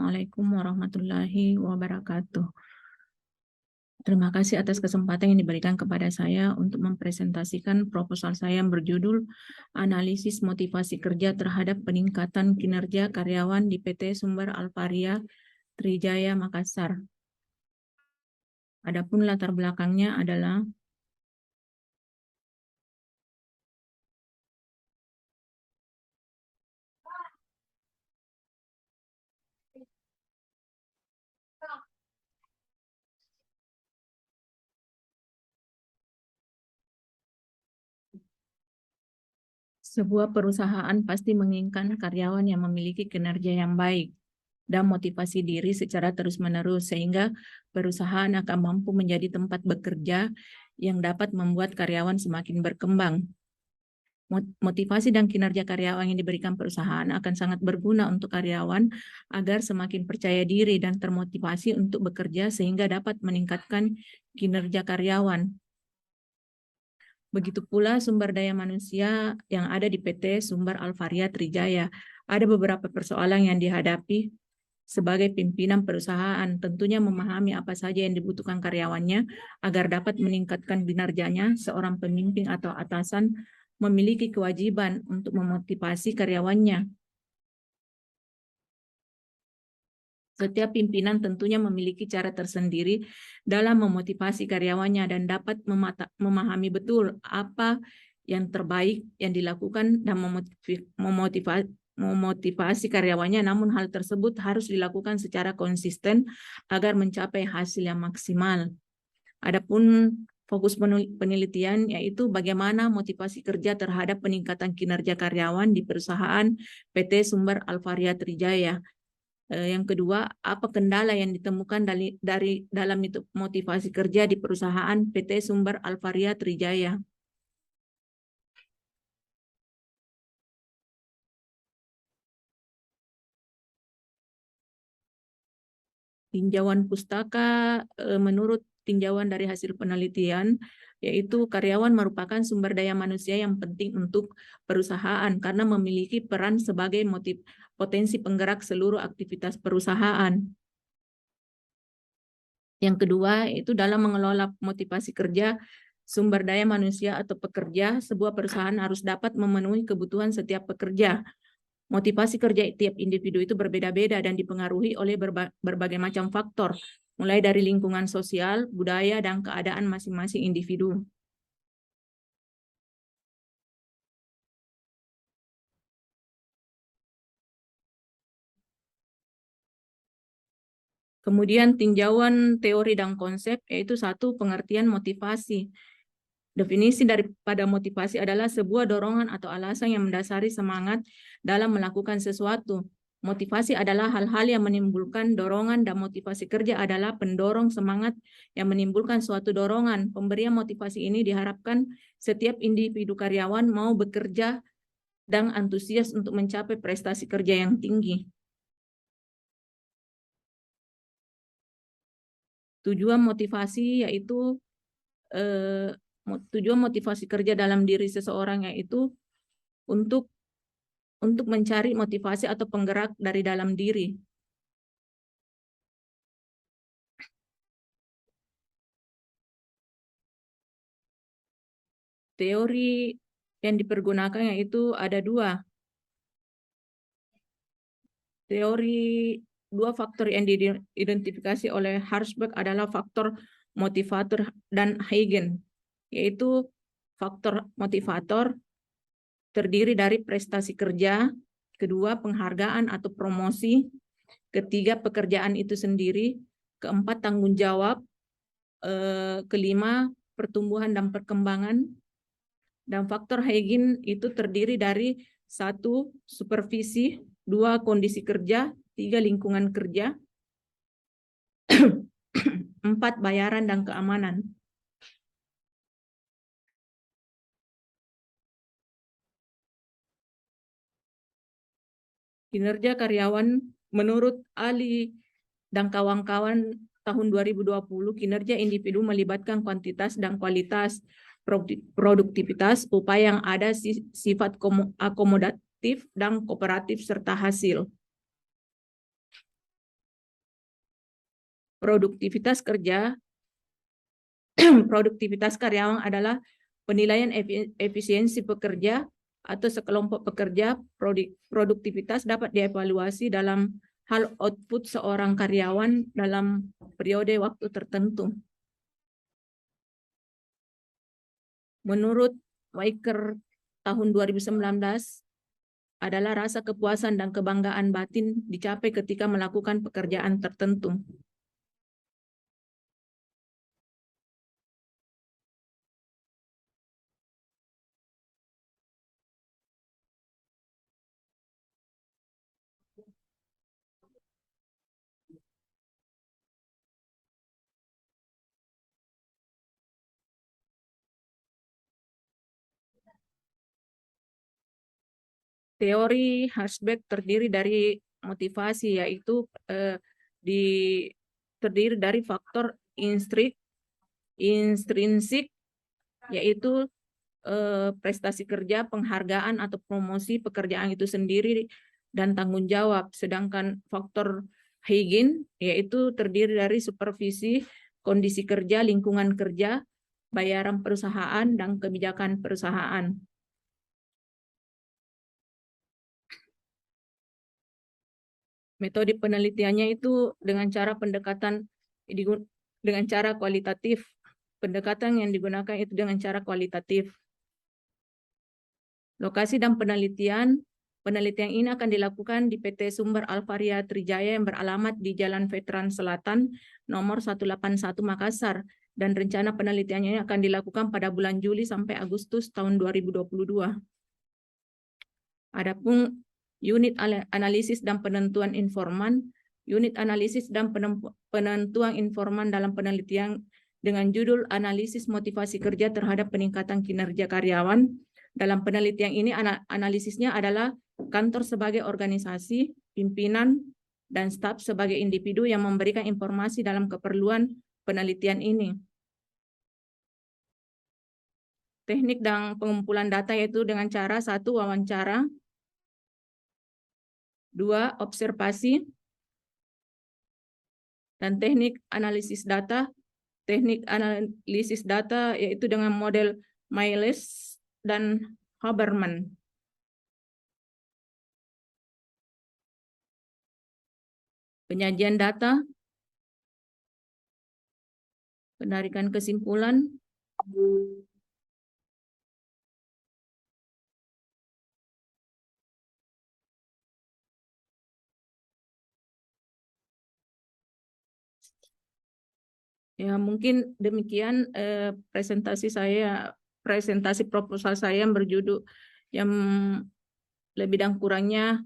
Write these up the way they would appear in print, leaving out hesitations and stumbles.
Assalamualaikum warahmatullahi wabarakatuh. Terima kasih atas kesempatan yang diberikan kepada saya untuk mempresentasikan proposal saya yang berjudul Analisis Motivasi Kerja Terhadap Peningkatan Kinerja Karyawan di PT Sumber Alvaria Trijaya Makassar. Adapun latar belakangnya adalah sebuah perusahaan pasti menginginkan karyawan yang memiliki kinerja yang baik dan motivasi diri secara terus-menerus, sehingga perusahaan akan mampu menjadi tempat bekerja yang dapat membuat karyawan semakin berkembang. Motivasi dan kinerja karyawan yang diberikan perusahaan akan sangat berguna untuk karyawan agar semakin percaya diri dan termotivasi untuk bekerja sehingga dapat meningkatkan kinerja karyawan. Begitu pula sumber daya manusia yang ada di PT Sumber Alvaria Trijaya. Ada beberapa persoalan yang dihadapi sebagai pimpinan perusahaan, tentunya memahami apa saja yang dibutuhkan karyawannya agar dapat meningkatkan kinerjanya. Seorang pemimpin atau atasan memiliki kewajiban untuk memotivasi karyawannya. Setiap pimpinan tentunya memiliki cara tersendiri dalam memotivasi karyawannya dan dapat memahami betul apa yang terbaik yang dilakukan dan memotivasi karyawannya, namun hal tersebut harus dilakukan secara konsisten agar mencapai hasil yang maksimal. Adapun fokus penelitian yaitu bagaimana motivasi kerja terhadap peningkatan kinerja karyawan di perusahaan PT Sumber Alvaria Trijaya. Yang kedua, apa kendala yang ditemukan dari dalam motivasi kerja di perusahaan PT Sumber Alvaria Trijaya. Tinjauan pustaka, menurut tinjauan dari hasil penelitian, yaitu karyawan merupakan sumber daya manusia yang penting untuk perusahaan karena memiliki peran sebagai potensi penggerak seluruh aktivitas perusahaan. Yang kedua, itu dalam mengelola motivasi kerja sumber daya manusia atau pekerja, sebuah perusahaan harus dapat memenuhi kebutuhan setiap pekerja. Motivasi kerja tiap individu itu berbeda-beda dan dipengaruhi oleh berbagai macam faktor, mulai dari lingkungan sosial, budaya, dan keadaan masing-masing individu. Kemudian tinjauan teori dan konsep, yaitu satu, pengertian motivasi. Definisi daripada motivasi adalah sebuah dorongan atau alasan yang mendasari semangat dalam melakukan sesuatu. Motivasi adalah hal-hal yang menimbulkan dorongan dan motivasi kerja adalah pendorong semangat yang menimbulkan suatu dorongan. Pemberian motivasi ini diharapkan setiap individu karyawan mau bekerja dan antusias untuk mencapai prestasi kerja yang tinggi. Tujuan motivasi yaitu tujuan motivasi kerja dalam diri seseorang yaitu untuk mencari motivasi atau penggerak dari dalam diri. Teori yang dipergunakan yaitu ada dua. Dua faktor yang diidentifikasi oleh Herzberg adalah faktor motivator dan Huygens, yaitu faktor motivator terdiri dari prestasi kerja, kedua penghargaan atau promosi, ketiga pekerjaan itu sendiri, keempat tanggung jawab, kelima pertumbuhan dan perkembangan, dan faktor Huygens itu terdiri dari satu supervisi, dua kondisi kerja, tiga lingkungan kerja, empat bayaran dan keamanan. Kinerja karyawan menurut Ali dan kawan-kawan tahun 2020, kinerja individu melibatkan kuantitas dan kualitas, produktivitas, upaya yang ada sifat akomodatif dan kooperatif serta hasil. Produktivitas kerja, produktivitas karyawan adalah penilaian efisiensi pekerja atau sekelompok pekerja. Produktivitas dapat dievaluasi dalam hal output seorang karyawan dalam periode waktu tertentu. Menurut Weicker tahun 2019 adalah rasa kepuasan dan kebanggaan batin dicapai ketika melakukan pekerjaan tertentu. Teori Herzberg terdiri dari motivasi, yaitu terdiri dari faktor intrinsik, yaitu prestasi kerja, penghargaan atau promosi pekerjaan itu sendiri, dan tanggung jawab. Sedangkan faktor Hygiene yaitu terdiri dari supervisi, kondisi kerja, lingkungan kerja, bayaran perusahaan, dan kebijakan perusahaan. Metode penelitiannya itu dengan cara kualitatif. Pendekatan yang digunakan itu dengan cara kualitatif. Lokasi dan penelitian ini akan dilakukan di PT Sumber Alvaria Trijaya yang beralamat di Jalan Veteran Selatan nomor 181 Makassar, dan rencana penelitiannya akan dilakukan pada bulan Juli sampai Agustus tahun 2022. Adapun unit analisis dan penentuan informan. Unit analisis dan penentuan informan dalam penelitian dengan judul Analisis Motivasi Kerja terhadap Peningkatan Kinerja Karyawan. Dalam penelitian ini analisisnya adalah kantor sebagai organisasi, pimpinan, dan staf sebagai individu yang memberikan informasi dalam keperluan penelitian ini. Teknik dan pengumpulan data yaitu dengan cara 1. Wawancara, 2. Observasi, dan teknik analisis data. Teknik analisis data yaitu dengan model Miles dan Haberman. Penyajian data, penarikan kesimpulan, ya mungkin demikian presentasi proposal saya yang berjudul, yang lebih dan kurangnya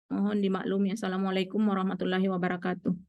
mohon dimaklumi. Assalamualaikum warahmatullahi wabarakatuh.